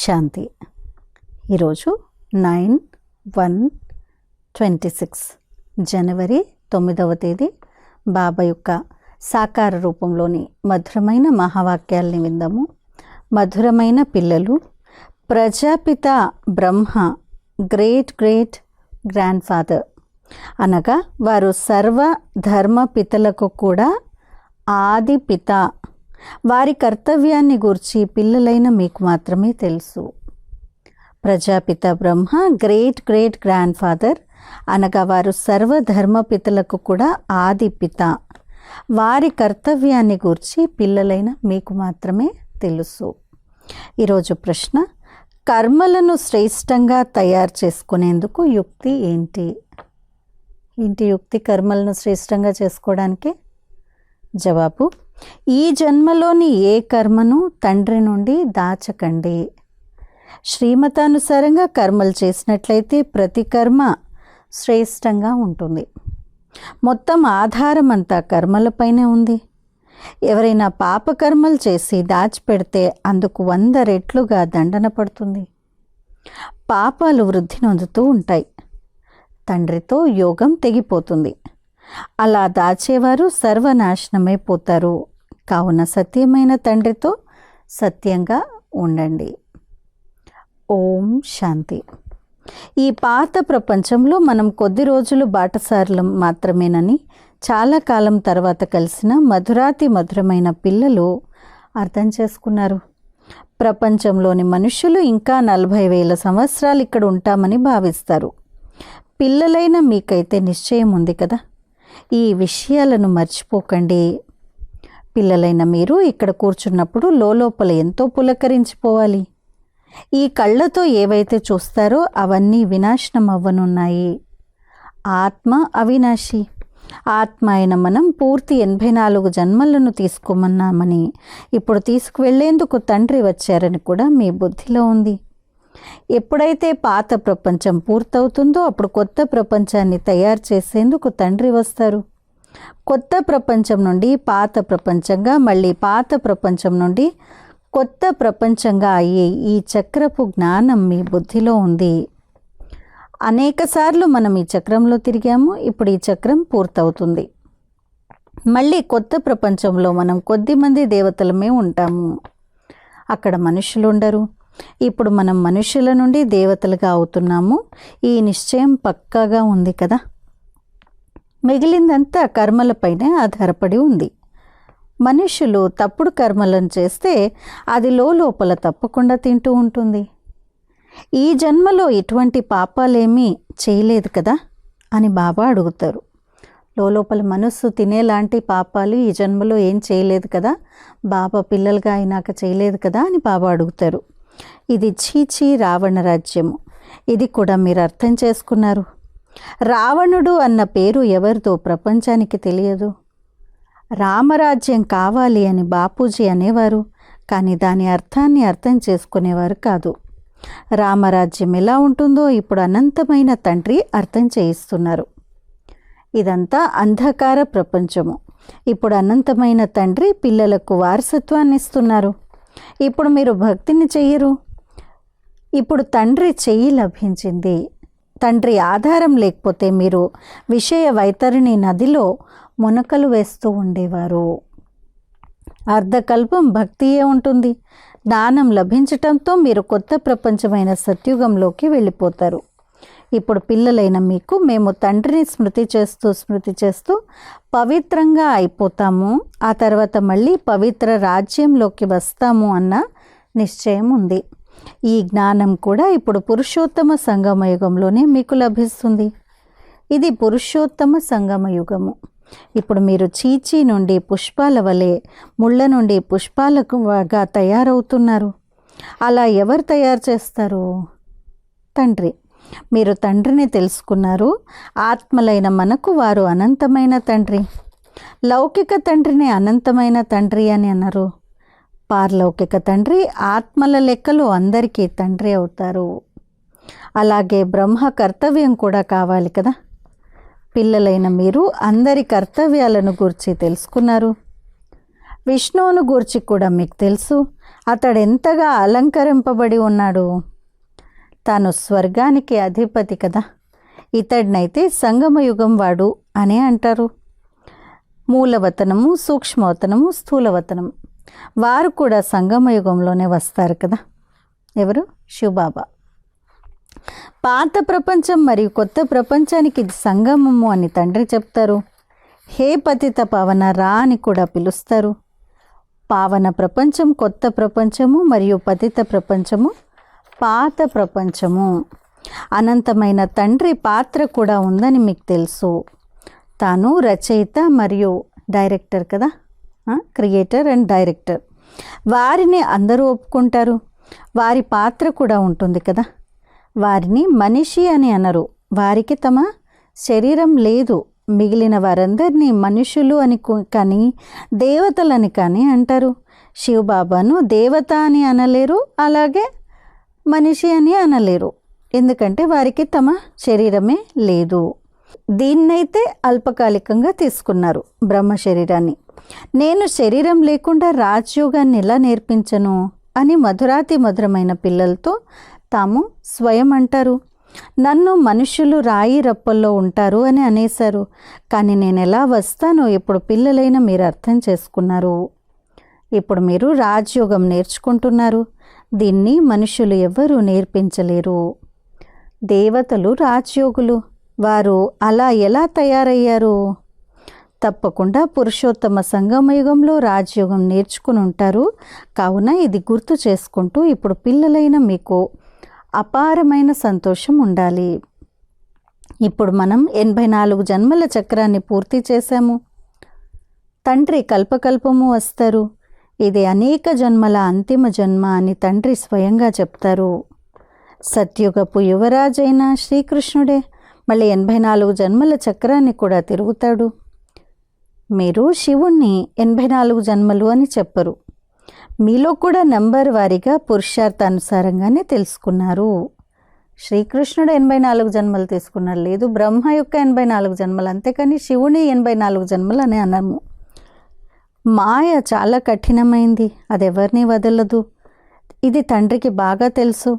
శాంతి. ఈరోజు 9/1/26 జనవరి 9వ తేదీ బాబా యొక్క సాకార రూపంలోని మధురమైన మహావాక్యాల్ని విందాము. మధురమైన పిల్లలు, ప్రజాపిత బ్రహ్మ గ్రేట్ గ్రేట్ గ్రాండ్ ఫాదర్ అనగా వారు సర్వ ధర్మ పితలకు కూడా ఆది పిత. వారి కర్తవ్యాన్ని గూర్చి పిల్లలైన మీకు మాత్రమే తెలుసు. ప్రజాపిత బ్రహ్మ గ్రేట్ గ్రేట్ గ్రాండ్ ఫాదర్ అనగా వారు సర్వధర్మపితలకు కూడా ఆది పిత. వారి కర్తవ్యాన్ని గూర్చి పిల్లలైన మీకు మాత్రమే తెలుసు. ఈరోజు ప్రశ్న, కర్మలను శ్రేష్టంగా తయారు చేసుకునేందుకు యుక్తి ఏంటి? ఏంటి యుక్తి కర్మలను శ్రేష్టంగా చేసుకోవడానికి? జవాబు, ఈ జన్మలోని ఏ కర్మను తండ్రి నుండి దాచకండి. శ్రీమతానుసారంగా కర్మలు చేసినట్లయితే ప్రతి కర్మ శ్రేష్టంగా ఉంటుంది. మొత్తం ఆధారం అంతా కర్మలపైనే ఉంది. ఎవరైనా పాపకర్మలు చేసి దాచిపెడితే అందుకు 100 రెట్లుగా దండన పడుతుంది. పాపాలు వృద్ధి నొందుతూ ఉంటాయి. తండ్రితో యోగం తెగిపోతుంది. అలా దాచేవారు సర్వనాశనమైపోతారు. కావున సత్యమైన తండ్రితో సత్యంగా ఉండండి. ఓం శాంతి. ఈ పాత ప్రపంచంలో మనం కొద్ది రోజులు బాటసారులం మాత్రమేనని చాలా కాలం తర్వాత కలిసిన మధురాతి మధురమైన పిల్లలు అర్థం చేసుకున్నారు. ప్రపంచంలోని మనుషులు ఇంకా 40,000 సంవత్సరాలు ఇక్కడ ఉంటామని భావిస్తారు. పిల్లలైన మీకైతే నిశ్చయం ఉంది కదా. ఈ విషయాలను మర్చిపోకండి. పిల్లలైన మీరు ఇక్కడ కూర్చున్నప్పుడు లోపల ఎంతో పులకరించిపోవాలి. ఈ కళ్ళతో ఏవైతే చూస్తారో అవన్నీ వినాశనం అవ్వనున్నాయి. ఆత్మ అవినాశి. ఆత్మ అయిన మనం పూర్తి 84 జన్మలను తీసుకోమన్నామని, ఇప్పుడు తీసుకువెళ్లేందుకు తండ్రి వచ్చారని కూడా మీ బుద్ధిలో ఉంది. ఎప్పుడైతే పాత ప్రపంచం పూర్తవుతుందో అప్పుడు కొత్త ప్రపంచాన్ని తయారు చేసేందుకు తండ్రి వస్తారు. కొత్త ప్రపంచం నుండి పాత ప్రపంచంగా, మళ్ళీ పాత ప్రపంచం నుండి కొత్త ప్రపంచంగా అయ్యే ఈ చక్రపు జ్ఞానం మీ బుద్ధిలో ఉంది. అనేకసార్లు మనం ఈ చక్రంలో తిరిగాము. ఇప్పుడు ఈ చక్రం పూర్తవుతుంది. మళ్ళీ కొత్త ప్రపంచంలో మనం కొద్దిమంది దేవతలమే ఉంటాము. అక్కడ మనుషులు ఉండరు. ఇప్పుడు మనం మనుషుల నుండి దేవతలుగా అవుతున్నాము. ఈ నిశ్చయం పక్కాగా ఉంది కదా. మిగిలిందంతా కర్మలపైనే ఆధారపడి ఉంది. మనుషులు తప్పుడు కర్మలను చేస్తే అది లోపల తప్పకుండా తింటూ ఉంటుంది. ఈ జన్మలో ఎటువంటి పాపాలేమీ చేయలేదు కదా అని బాబా అడుగుతారు. లోపల మనస్సు తినేలాంటి పాపాలు ఈ జన్మలో ఏం చేయలేదు కదా, బాబా పిల్లలుగా అయినాక చేయలేదు కదా అని బాబా అడుగుతారు. ఇది చీచీ రావణ రాజ్యము. ఇది కూడా మీరు అర్థం చేసుకున్నారు. రావణుడు అన్న పేరు ఎవరిదో ప్రపంచానికి తెలియదు. రామరాజ్యం కావాలి అని బాపూజీ అనేవారు, కానీ దాని అర్థాన్ని అర్థం చేసుకునేవారు కాదు. రామరాజ్యం ఎలా ఉంటుందో ఇప్పుడు అనంతమైన తండ్రి అర్థం చేయిస్తున్నారు. ఇదంతా అంధకార ప్రపంచము. ఇప్పుడు అనంతమైన తండ్రి పిల్లలకు వారసత్వాన్ని ఇస్తున్నారు. ఇప్పుడు మీరు భక్తిని చెయ్యరు. ఇప్పుడు తండ్రి చెయ్యి లభించింది. తండ్రి ఆధారం లేకపోతే మీరు విషయ వైతరిణి నదిలో మునకలు వేస్తూ ఉండేవారు. అర్ధకల్పం భక్తియే ఉంటుంది. జ్ఞానం లభించటంతో మీరు కొత్త ప్రపంచమైన సత్యుగంలోకి వెళ్ళిపోతారు. ఇప్పుడు పిల్లలైన మీకు మేము తండ్రిని స్మృతి చేస్తూ పవిత్రంగా అయిపోతాము. ఆ తర్వాత మళ్ళీ పవిత్ర రాజ్యంలోకి వస్తాము అన్న నిశ్చయం ఉంది. ఈ జ్ఞానం కూడా ఇప్పుడు పురుషోత్తమ సంగమ యుగంలోనే మీకు లభిస్తుంది. ఇది పురుషోత్తమ సంగమ యుగము. ఇప్పుడు మీరు చీచీ నుండి పుష్పాల వలె, ముళ్ళ నుండి పుష్పాలుగా తయారవుతున్నారు. అలా ఎవరు తయారు చేస్తారు? తండ్రి. మీరు తండ్రిని తెలుసుకున్నారు. ఆత్మలైన మనకు వారు అనంతమైన తండ్రి. లౌకిక తండ్రిని అనంతమైన తండ్రి అని అన్నారు. పారలౌకిక తండ్రి ఆత్మల లెక్కలో అందరికీ తండ్రి అవుతారు. అలాగే బ్రహ్మ కర్తవ్యం కూడా కావాలి కదా. పిల్లలైన మీరు అందరి కర్తవ్యాలను గూర్చి తెలుసుకున్నారు. విష్ణువును గూర్చి కూడా మీకు తెలుసు. అతడెంతగా అలంకరింపబడి ఉన్నాడు. తాను స్వర్గానికి అధిపతి కదా. ఇతడినైతే సంగమయుగం వాడు అనే అంటారు. మూలవతనము, సూక్ష్మవతనము, స్థూలవతనం వారు కూడా సంగమయుగంలోనే వస్తారు కదా. ఎవరు? శివబాబా. పాత ప్రపంచం మరియు కొత్త ప్రపంచానికి ఇది సంగమము అని తండ్రి చెప్తారు. హే పతిత పావన రా అని కూడా పిలుస్తారు. పావన ప్రపంచం కొత్త ప్రపంచము మరియు పతిత ప్రపంచము పాత ప్రపంచము. అనంతమైన తండ్రి పాత్ర కూడా ఉందని మీకు తెలుసు. తాను రచయిత మరియు డైరెక్టర్ కదా, క్రియేటర్ అండ్ డైరెక్టర్. వారిని అందరూ ఒప్పుకుంటారు. వారి పాత్ర కూడా ఉంటుంది కదా. వారిని మనిషి అని అనరు. వారికి తమ శరీరం లేదు. మిగిలిన వారందరినీ మనుషులు అని కానీ దేవతలని కానీ అంటారు. శివబాబాను దేవత అని అనలేరు, అలాగే మనిషి అని అనలేరు. ఎందుకంటే వారికి తమ శరీరమే లేదు. దీన్నైతే అల్పకాలికంగా తీసుకున్నారు, బ్రహ్మ శరీరాన్ని. నేను శరీరం లేకుండా రాజయోగాన్ని ఎలా నేర్పించను అని మధురాతి మధురమైన పిల్లలతో తాము స్వయం అంటారు. నన్ను మనుషులు రాయి రప్పల్లో ఉంటారు అని అనేశారు. కానీ నేను ఎలా వస్తానో ఇప్పుడు పిల్లలైన మీరు అర్థం చేసుకున్నారు. ఇప్పుడు మీరు రాజయోగం నేర్చుకుంటున్నారు. దీన్ని మనుషులు ఎవ్వరూ నేర్పించలేరు. దేవతలు రాజయోగులు. వారు అలా ఎలా తయారయ్యారు? తప్పకుండా పురుషోత్తమ సంగమయుగంలో రాజయోగం నేర్చుకుని ఉంటారు. కావున ఇది గుర్తు చేసుకుంటూ ఇప్పుడు పిల్లలైన మీకు అపారమైన సంతోషం ఉండాలి. ఇప్పుడు మనం 84 జన్మల చక్రాన్ని పూర్తి చేశాము. తండ్రి కల్పకల్పము వస్తారు. ఇది అనేక జన్మల అంతిమ జన్మ అని తండ్రి స్వయంగా చెప్తారు. సత్యుగపు యువరాజైన శ్రీకృష్ణుడే మళ్ళీ 84 జన్మల చక్రాన్ని కూడా తిరుగుతాడు. మీరు శివుణ్ణి 84 జన్మలు అని చెప్పరు. మీలో కూడా నంబర్ వారీగా పురుషార్థానుసారంగానే తెలుసుకున్నారు. శ్రీకృష్ణుడు 84 జన్మలు తీసుకున్నారు, లేదు బ్రహ్మ యొక్క 84 జన్మలు, అంతేకాని శివుని 84 జన్మలు అని అనము. మాయ చాలా కఠినమైంది, అది ఎవరిని వదలదు. ఇది తండ్రికి బాగా తెలుసు.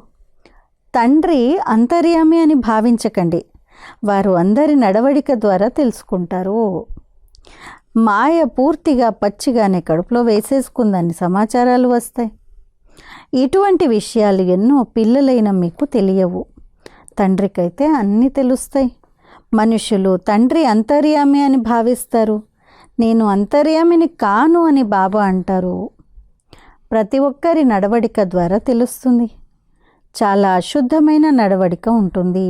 తండ్రి అంతర్యామి అని భావించకండి. వారు అందరి నడవడిక ద్వారా తెలుసుకుంటారు. మాయ పూర్తిగా పచ్చిగానే కడుపులో వేసేసుకుందని సమాచారాలు వస్తాయి. ఇటువంటి విషయాలు ఎన్నో పిల్లలైన మీకు తెలియవు. తండ్రికైతే అన్నీ తెలుస్తాయి. మనుషులు తండ్రి అంతర్యామి అని భావిస్తారు. నేను అంతర్యామిని కాను అని బాబా అంటారు. ప్రతి ఒక్కరి నడవడిక ద్వారా తెలుస్తుంది. చాలా అశుద్ధమైన నడవడిక ఉంటుంది.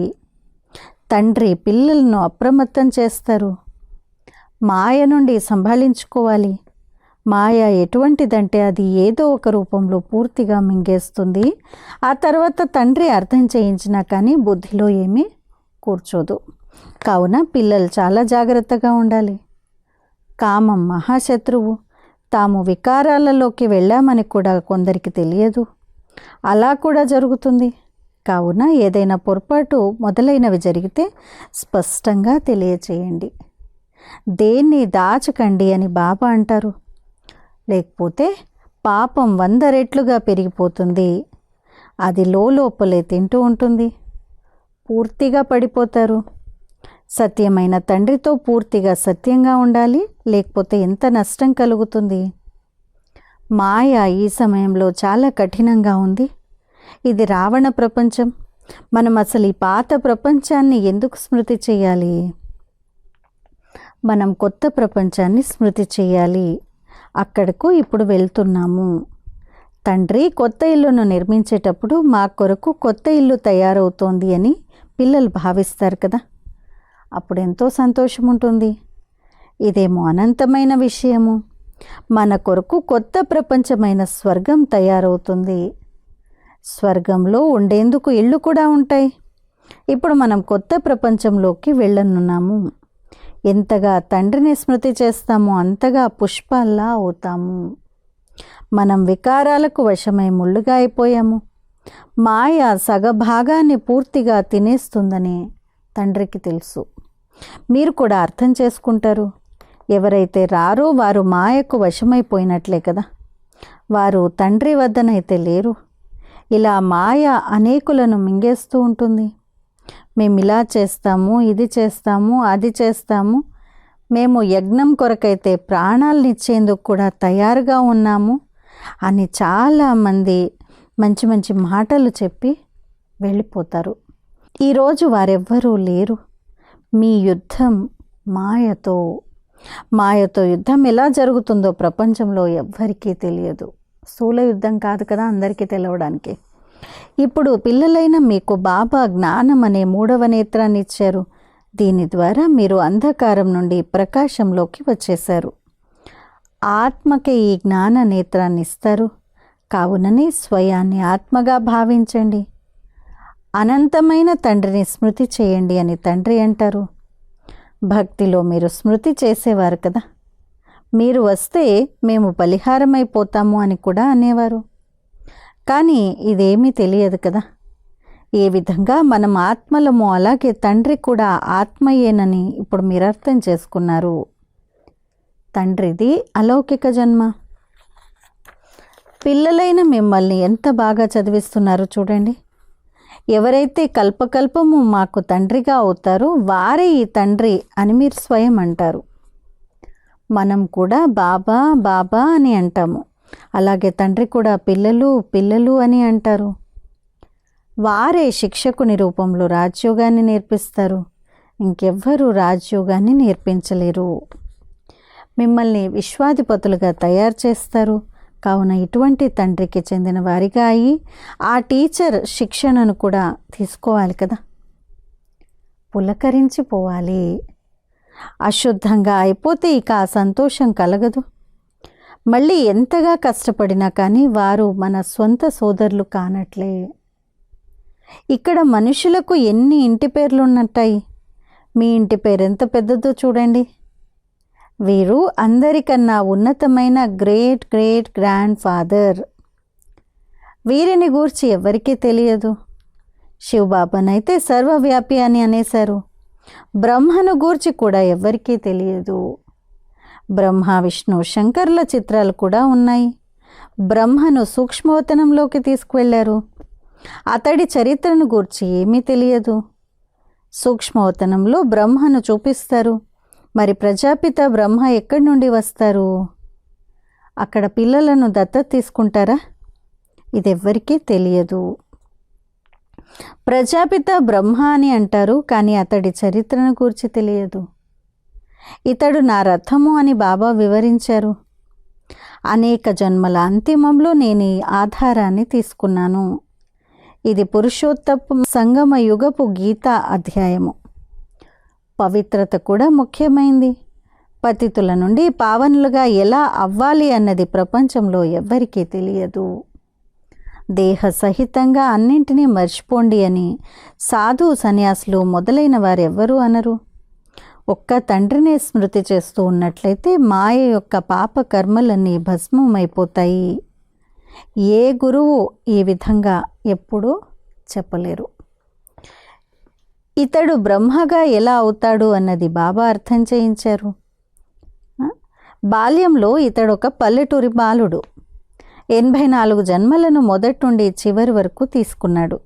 తండ్రి పిల్లలను అప్రమత్తం చేస్తారు. మాయ నుండి సంభాళించుకోవాలి. మాయ ఎటువంటిదంటే అది ఏదో ఒక రూపంలో పూర్తిగా మింగేస్తుంది. ఆ తర్వాత తండ్రి అర్థం చేయించినా కానీ బుద్ధిలో ఏమీ కూర్చోదు. కావున పిల్లలు చాలా జాగ్రత్తగా ఉండాలి. కామం మహాశత్రువు. తాము వికారాలలోకి వెళ్ళామని కూడా కొందరికి తెలియదు. అలా కూడా జరుగుతుంది. కావున ఏదైనా పొరపాటు మొదలైనవి జరిగితే స్పష్టంగా తెలియచేయండి. దేన్ని దాచకండి అని బాబా అంటారు. లేకపోతే పాపం 100 రెట్లుగా పెరిగిపోతుంది. అది లోపలే తింటూ ఉంటుంది. పూర్తిగా పడిపోతారు. సత్యమైన తండ్రితో పూర్తిగా సత్యంగా ఉండాలి, లేకపోతే ఎంత నష్టం కలుగుతుంది. మాయ ఈ సమయంలో చాలా కఠినంగా ఉంది. ఇది రావణ ప్రపంచం. మనం అసలు ఈ పాత ప్రపంచాన్ని ఎందుకు స్మృతి చేయాలి? మనం కొత్త ప్రపంచాన్ని స్మృతి చేయాలి. అక్కడకు ఇప్పుడు వెళ్తున్నాము. తండ్రి కొత్త ఇల్లును నిర్మించేటప్పుడు మా కొరకు కొత్త ఇల్లు తయారవుతోంది అని పిల్లలు భావిస్తారు కదా. అప్పుడు ఎంతో సంతోషం ఉంటుంది. ఇదేమో అనంతమైన విషయము. మన కొరకు కొత్త ప్రపంచమైన స్వర్గం తయారవుతుంది. స్వర్గంలో ఉండేందుకు ఇళ్ళు కూడా ఉంటాయి. ఇప్పుడు మనం కొత్త ప్రపంచంలోకి వెళ్ళనున్నాము. ఎంతగా తండ్రిని స్మృతి చేస్తామో అంతగా పుష్పాల్లా అవుతాము. మనం వికారాలకు వశమై ముళ్ళుగా అయిపోయాము. మాయ సగభాగాన్ని పూర్తిగా తినేస్తుందని తండ్రికి తెలుసు. మీరు కూడా అర్థం చేసుకుంటారు. ఎవరైతే రారో వారు మాయకు వశమైపోయినట్లే కదా. వారు తండ్రి వద్దనైతే లేరు. ఇలా మాయ అనేకులను మింగేస్తూ ఉంటుంది. మేము ఇలా చేస్తాము, ఇది చేస్తాము, అది చేస్తాము, మేము యజ్ఞం కొరకైతే ప్రాణాలనిచ్చేందుకు కూడా తయారుగా ఉన్నాము అని చాలామంది మంచి మంచి మాటలు చెప్పి వెళ్ళిపోతారు. ఈరోజు వారెవ్వరూ లేరు. మీ యుద్ధం మాయతో. మాయతో యుద్ధం ఎలా జరుగుతుందో ప్రపంచంలో ఎవ్వరికీ తెలియదు. స్థూల యుద్ధం కాదు కదా అందరికీ తెలవడానికి. ఇప్పుడు పిల్లలైన మీకు బాబా జ్ఞానం అనే 3వ నేత్రాన్ని ఇచ్చారు. దీని ద్వారా మీరు అంధకారం నుండి ప్రకాశంలోకి వచ్చేశారు. ఆత్మకే ఈ జ్ఞాన నేత్రాన్ని ఇస్తారు. కావుననే స్వయాన్ని ఆత్మగా భావించండి. అనంతమైన తండ్రిని స్మృతి చేయండి అని తండ్రి అంటారు. భక్తిలో మీరు స్మృతి చేసేవారు కదా. మీరు వస్తే మేము బలిహారమైపోతాము అని కూడా అనేవారు. కానీ ఇదేమీ తెలియదు కదా. ఏ విధంగా మనం ఆత్మలమో అలాగే తండ్రి కూడా ఆత్మయేనని ఇప్పుడు మీరు అర్థం చేసుకున్నారు. తండ్రిది అలౌకిక జన్మ. పిల్లలైన మిమ్మల్ని ఎంత బాగా చదివిస్తున్నారు చూడండి. ఎవరైతే కల్పకల్పము మాకు తండ్రిగా అవుతారో వారే ఈ తండ్రి అని మీరు స్వయం అంటారు. మనం కూడా బాబా బాబా అని అంటాము. అలాగే తండ్రి కూడా పిల్లలు పిల్లలు అని అంటారు. వారే శిక్షకుని రూపంలో రాజయోగాన్ని నేర్పిస్తారు. ఇంకెవ్వరూ రాజయోగాన్ని నేర్పించలేరు. మిమ్మల్ని విశ్వాధిపతులుగా తయారు చేస్తారు. కావున ఇటువంటి తండ్రికి చెందిన వారిగా అయి ఆ టీచర్ శిక్షణను కూడా తీసుకోవాలి కదా. పులకరించిపోవాలి. అశుద్ధంగా అయిపోతే ఇక ఆ సంతోషం కలగదు. మళ్ళీ ఎంతగా కష్టపడినా కానీ వారు మన సొంత సోదరులు కానట్లే. ఇక్కడ మనుషులకు ఎన్ని ఇంటి పేర్లు ఉన్నట్టాయి. మీ ఇంటి పేరు ఎంత పెద్దదో చూడండి. వీరు అందరికన్నా ఉన్నతమైన గ్రేట్ గ్రేట్ గ్రాండ్ ఫాదర్. వీరిని గూర్చి ఎవరికీ తెలియదు. శివబాబానైతే సర్వవ్యాపి అని అనేశారు. బ్రహ్మను గూర్చి కూడా ఎవరికీ తెలియదు. బ్రహ్మ విష్ణు శంకర్ల చిత్రాలు కూడా ఉన్నాయి. బ్రహ్మను సూక్ష్మవతనంలోకి తీసుకువెళ్ళారు. అతడి చరిత్రను గూర్చి ఏమీ తెలియదు. సూక్ష్మవతనంలో బ్రహ్మను చూపిస్తారు. మరి ప్రజాపిత బ్రహ్మ ఎక్కడి నుండి వస్తారు? అక్కడ పిల్లలను దత్తత తీసుకుంటారా? ఇదెవ్వరికీ తెలియదు. ప్రజాపిత బ్రహ్మ అని అంటారు, కానీ అతడి చరిత్రను గూర్చి తెలియదు. ఇతడు నా రథము అని బాబా వివరించారు. అనేక జన్మల అంతిమంలో నేను ఈ ఆధారాన్ని తీసుకున్నాను. ఇది పురుషోత్తమ సంగమ యుగపు గీతా అధ్యాయము. పవిత్రత కూడా ముఖ్యమైంది. పతితుల నుండి పావనులుగా ఎలా అవ్వాలి అన్నది ప్రపంచంలో ఎవ్వరికీ తెలియదు. దేహ సహితంగా అన్నింటినీ మర్చిపోండి అని సాధు సన్యాసులు మొదలైన వారెవ్వరూ అనరు. ఒక్క తండ్రినే స్మృతి చేస్తూ ఉన్నట్లయితే మాయ యొక్క పాప కర్మలన్నీ భస్మమైపోతాయి. ఏ గురువు ఈ విధంగా ఎప్పుడూ చెప్పలేరు. ఇతడు బ్రహ్మగా ఎలా అవుతాడు అన్నది బాబా అర్థం చేయించారు. బాల్యంలో ఇతడు ఒక పల్లెటూరి బాలుడు. 84 జన్మలను మొదటి నుండి చివరి వరకు తీసుకున్నాడు.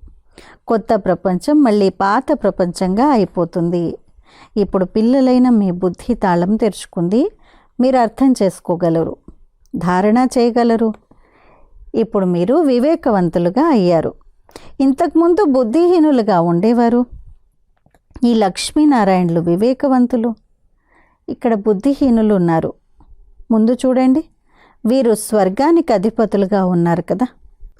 కొత్త ప్రపంచం మళ్ళీ పాత ప్రపంచంగా అయిపోతుంది. ఇప్పుడు పిల్లలైన మీ బుద్ధి తాళం తెరుచుకుంది. మీరు అర్థం చేసుకోగలరు, ధారణ చేయగలరు. ఇప్పుడు మీరు వివేకవంతులుగా అయ్యారు. ఇంతకుముందు బుద్ధిహీనులుగా ఉండేవారు. ఈ లక్ష్మీనారాయణులు వివేకవంతులు. ఇక్కడ బుద్ధిహీనులు ఉన్నారు. ముందు చూడండి, వీరు స్వర్గానికి అధిపతులుగా ఉన్నారు కదా.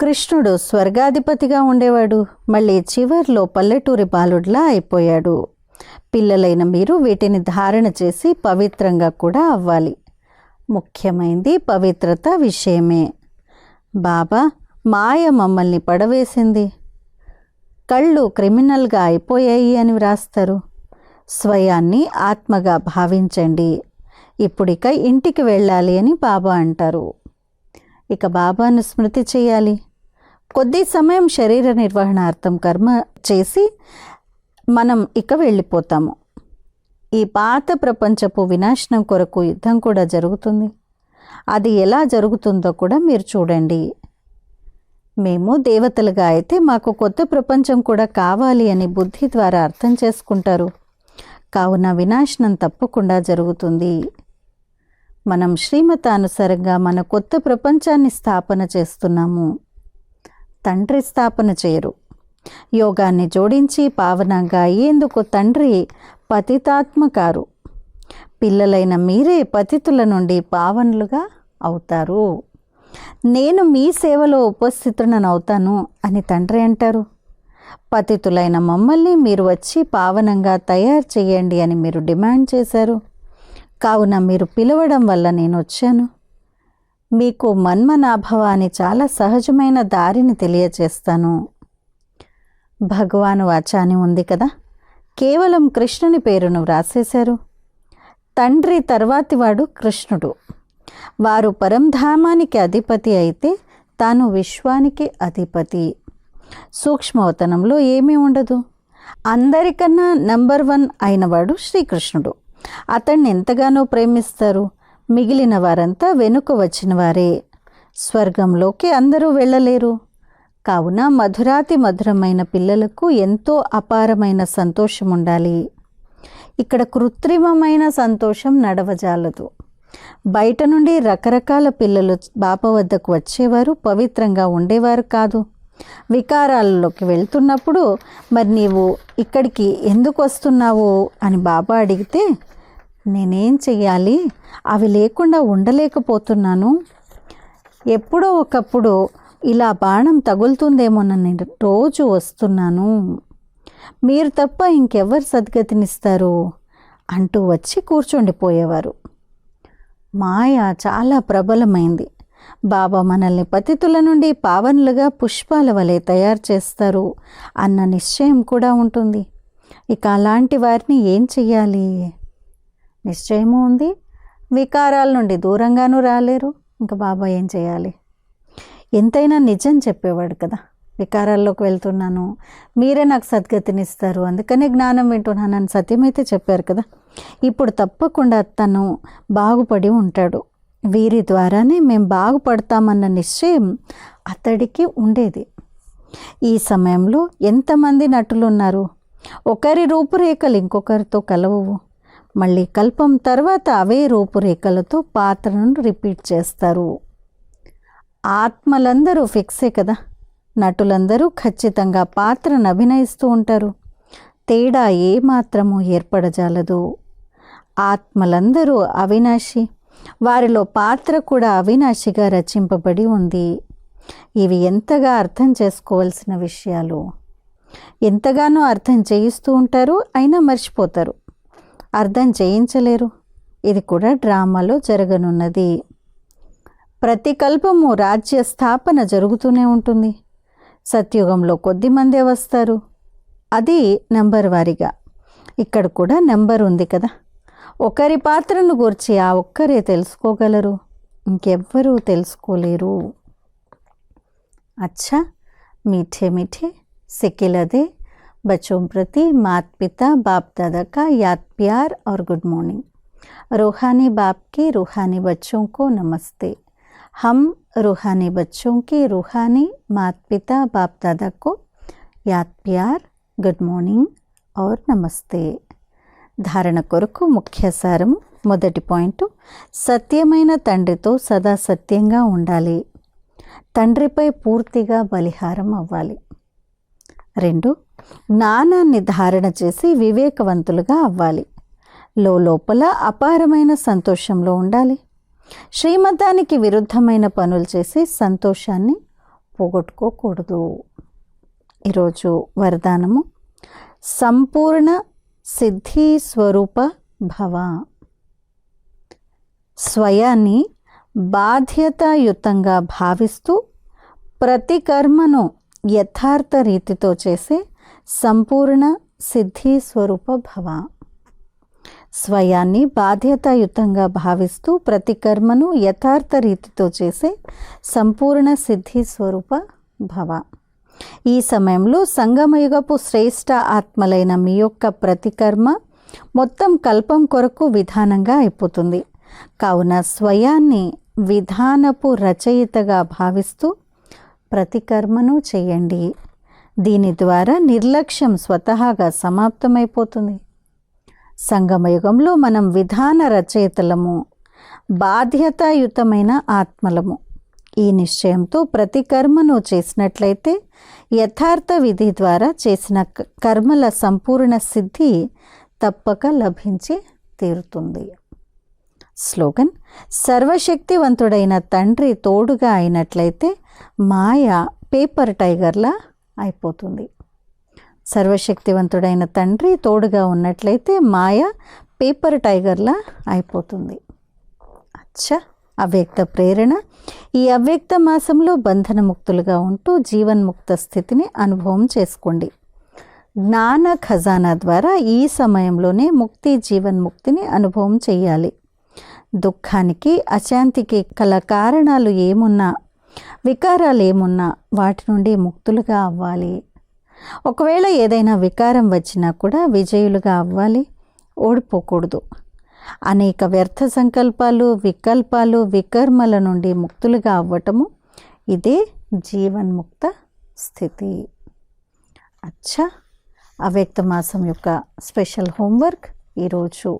కృష్ణుడు స్వర్గాధిపతిగా ఉండేవాడు. మళ్ళీ చివర్లో పల్లెటూరి బాలుడిలా అయిపోయాడు. పిల్లలైన మీరు వీటిని ధారణ చేసి పవిత్రంగా కూడా అవ్వాలి. ముఖ్యమైనది పవిత్రత విషయమే. బాబా మాయ మమ్మల్ని పడవేసింది, కళ్ళు క్రిమినల్గా అయిపోయాయి అని వ్రాస్తారు. స్వయాన్ని ఆత్మగా భావించండి. ఇప్పుడిక ఇంటికి వెళ్ళాలి అని బాబా అంటారు. ఇక బాబాను స్మృతి చేయాలి. కొద్ది సమయం శరీర నిర్వహణార్థం కర్మ చేసి మనం ఇక వెళ్ళిపోతాము. ఈ పాత ప్రపంచపు వినాశనం కొరకు యుద్ధం కూడా జరుగుతుంది. అది ఎలా జరుగుతుందో కూడా మీరు చూడండి. మేము దేవతలుగా అయితే మాకు కొత్త ప్రపంచం కూడా కావాలి అని బుద్ధి ద్వారా అర్థం చేసుకుంటారు. కావున వినాశనం తప్పకుండా జరుగుతుంది. మనం శ్రీమతానుసారంగా మన కొత్త ప్రపంచాన్ని స్థాపన చేస్తున్నాము. తండ్రి స్థాపన చేయరు. యోగాన్ని జోడించి పావనంగా అయ్యేందుకు తండ్రి పతితాత్మ కారు. పిల్లలైన మీరే పతితుల నుండి పావనులుగా అవుతారు. నేను మీ సేవలో ఉపస్థితుడనవుతాను అని తండ్రి అంటారు. పతితులైన మమ్మల్ని మీరు వచ్చి పావనంగా తయారు చేయండి అని మీరు డిమాండ్ చేశారు. కావున మీరు పిలవడం వల్ల నేను వచ్చాను. మీకు మన్మనాభవ అని చాలా సహజమైన దారిని తెలియచేస్తాను. భగవాను వాచాని ఉంది కదా, కేవలం కృష్ణుని పేరును వ్రాసేశారు. తండ్రి తర్వాతివాడు కృష్ణుడు. వారు పరంధామానికి అధిపతి అయితే తాను విశ్వానికి అధిపతి. సూక్ష్మవతనంలో ఏమీ ఉండదు. అందరికన్నా నంబర్ 1 అయినవాడు శ్రీకృష్ణుడు. అతన్ని ఎంతగానో ప్రేమిస్తారు. మిగిలిన వారంతా వెనుక వచ్చిన వారే. స్వర్గంలోకి అందరూ వెళ్ళలేరు. కావున మధురాతి మధురమైన పిల్లలకు ఎంతో అపారమైన సంతోషం ఉండాలి. ఇక్కడ కృత్రిమమైన సంతోషం నడవజాలదు. బయట నుండి రకరకాల పిల్లలు బాబా వద్దకు వచ్చేవారు పవిత్రంగా ఉండేవారు కాదు. వికారాలలోకి వెళ్తున్నప్పుడు మరి నీవు ఇక్కడికి ఎందుకు వస్తున్నావు అని బాబా అడిగితే, నేనేం చెయ్యాలి, అవి లేకుండా ఉండలేకపోతున్నాను. ఎప్పుడో ఒకప్పుడు ఇలా బాణం తగులుతుందేమోనని రోజు వస్తున్నాను. మీరు తప్ప ఇంకెవ్వరు సద్గతినిస్తారు అంటూ వచ్చి కూర్చుండిపోయేవారు. మాయ చాలా ప్రబలమైంది. బాబా మనల్ని పతితుల నుండి పావనులుగా పుష్పాల వలె తయారు చేస్తారు అన్న నిశ్చయం కూడా ఉంటుంది. ఇక అలాంటి వారిని ఏం చెయ్యాలి? నిశ్చయము ఉంది. వికారాల నుండి దూరంగానూ రాలేరు. ఇంకా బాబా ఏం చేయాలి? ఎంతైనా నిజం చెప్పేవాడు కదా. వికారాల్లోకి వెళ్తున్నాను, మీరే నాకు సద్గతినిస్తారు, అందుకనే జ్ఞానం వింటున్నానని సత్యమైతే చెప్పారు కదా. ఇప్పుడు తప్పకుండా తను బాగుపడి ఉంటాడు. వీరి ద్వారానే మేము బాగుపడతామన్న నిశ్చయం అతడికి ఉండేది. ఈ సమయంలో ఎంతమంది నటులు ఉన్నారు. ఒకరి రూపురేఖలు ఇంకొకరితో కలవవు. మళ్ళీ కల్పం తర్వాత అవే రూపురేఖలతో పాత్రను రిపీట్ చేస్తారు. ఆత్మలందరూ ఫిక్సే కదా. నటులందరూ ఖచ్చితంగా పాత్రను అభినయిస్తూ ఉంటారు. తేడా ఏమాత్రము ఏర్పడజాలదు. ఆత్మలందరూ అవినాశి. వారిలో పాత్ర కూడా అవినాశిగా రచింపబడి ఉంది. ఇవి ఎంతగా అర్థం చేసుకోవాల్సిన విషయాలు. ఎంతగానో అర్థం చేయిస్తూ ఉంటారు, అయినా మర్చిపోతారు. అర్థం చేయించలేరు. ఇది కూడా డ్రామాలో జరగనున్నది. ప్రతి కల్పము రాజ్య స్థాపన జరుగుతూనే ఉంటుంది. సత్యుగంలో కొద్దిమందే వస్తారు. అది నెంబర్ వారీగా. ఇక్కడ కూడా నెంబర్ ఉంది కదా. ఒకరి పాత్రను గురించి ఆ ఒక్కరే తెలుసుకోగలరు, ఇంకెవ్వరూ తెలుసుకోలేరు. अच्छा मीठे मीठे सिकिलदे बच्चों प्रति माता पिता बाप दादा का याद प्यार और गुड मॉर्निंग. रूहानी बाप के रूहानी बच्चों को नमस्ते. हम रूहानी बच्चों के रूहानी माता पिता बाप दादा को याद प्यार गुड मॉर्निंग और नमस्ते. ధారణ కొరకు ముఖ్య సారం. మొదటి పాయింట్, సత్యమైన తండ్రితో సదా సత్యంగా ఉండాలి. తండ్రిపై పూర్తిగా బలిహారం అవ్వాలి. 2, జ్ఞానాన్ని ధారణ చేసి వివేకవంతులుగా అవ్వాలి. లోపల అపారమైన సంతోషంలో ఉండాలి. శ్రీమతానికి విరుద్ధమైన పనులు చేసి సంతోషాన్ని పోగొట్టుకోకూడదు. ఈరోజు వరదానము, సంపూర్ణ సిద్ధి స్వరూప భవ. స్వయాన్ని బాధ్యతాయుతంగా భావిస్తూ ప్రతి కర్మను యథార్థ రీతితో చేసే సంపూర్ణ సిద్ధి స్వరూప భవ. స్వయాన్ని బాధ్యతాయుతంగా భావిస్తూ ప్రతి కర్మను యథార్థ రీతితో చేసే సంపూర్ణ సిద్ధి స్వరూప భవ. ఈ సమయంలో సంగమయుగపు శ్రేష్ఠ ఆత్మలైన మీ యొక్క ప్రతి కర్మ మొత్తం కల్పం కొరకు విధానంగా అయిపోతుంది. కావున స్వయాన్ని విధానపు రచయితగా భావిస్తూ ప్రతి కర్మను చేయండి. దీని ద్వారా నిర్లక్ష్యం స్వతహాగా సమాప్తమైపోతుంది. సంగమయుగంలో మనం విధాన రచయితలము, బాధ్యతాయుతమైన ఆత్మలము. ఈ నిశ్చయంతో ప్రతి కర్మను చేసినట్లయితే యథార్థ విధి ద్వారా చేసిన కర్మల సంపూర్ణ సిద్ధి తప్పక లభించి తీరుతుంది. స్లోగన్: సర్వశక్తివంతుడైన తండ్రి తోడుగా అయినట్లయితే మాయ పేపర్ టైగర్లా అయిపోతుంది. సర్వశక్తివంతుడైన తండ్రి తోడుగా ఉన్నట్లయితే మాయ పేపర్ టైగర్లా అయిపోతుంది. అచ్చా, అవ్యక్త ప్రేరణ. ఈ అవ్యక్త మాసంలో బంధనముక్తులుగా ఉంటూ జీవన్ముక్త స్థితిని అనుభవం చేసుకోండి. జ్ఞాన ఖజానా ద్వారా ఈ సమయంలోనే ముక్తి, జీవన్ముక్తిని అనుభవం చేయాలి. దుఃఖానికి, అశాంతికి కల కారణాలు ఏమున్నా, వికారాలు ఏమున్నా వాటి నుండి ముక్తులుగా అవ్వాలి. ఒకవేళ ఏదైనా వికారం వచ్చినా కూడా విజయులుగా అవ్వాలి, ఓడిపోకూడదు. అనేక వ్యర్థ సంకల్పాలు, వికల్పాలు, వికర్మల నుండి ముక్తులుగా అవ్వటము ఇదే జీవన్ముక్త స్థితి. అచ్చా, అవ్యక్త మాసం యొక్క స్పెషల్ హోంవర్క్ ఈరోజు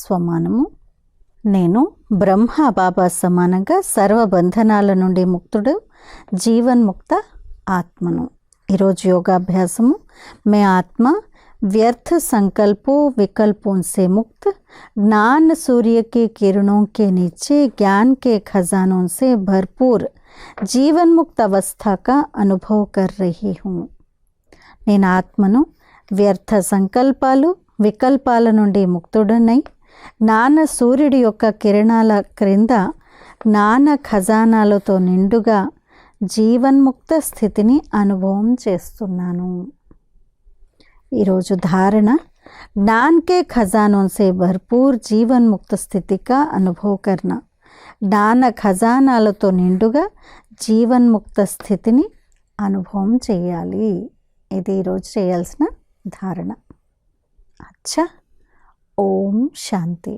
స్వమానము. నేను బ్రహ్మ బాబా సమానంగా సర్వబంధనాల నుండి ముక్తుడు, జీవన్ముక్త ఆత్మను. ఈరోజు యోగాభ్యాసము. మే ఆత్మ व्यर्थ संकल्पों विकल्पों से मुक्त, ज्ञान सूर्य के किरणों के नीचे ज्ञान के खजानों से भरपूर जीवन मुक्त अवस्था का अनुभव कर रही हूँ. నేను ఆత్మను వ్యర్థ సంకల్పాలు, వికల్పాల నుండి ముక్తుడనై జ్ఞాన సూర్యుడి యొక్క కిరణాల క్రింద జ్ఞాన ఖజానాలతో నిండుగా జీవన్ముక్త స్థితిని అనుభవం చేస్తున్నాను. ఈరోజు ధారణ: ज्ञान के खजानों से भरपूर जीवन मुक्त स्थिति का अनुभव करना. జ్ఞాన ఖజానాలతో నిండుగా జీవన్ముక్త స్థితిని అనుభవం చేయాలి. ఇది ఈరోజు చేయాల్సిన ధారణ. అచ్చా, ఓం శాంతి.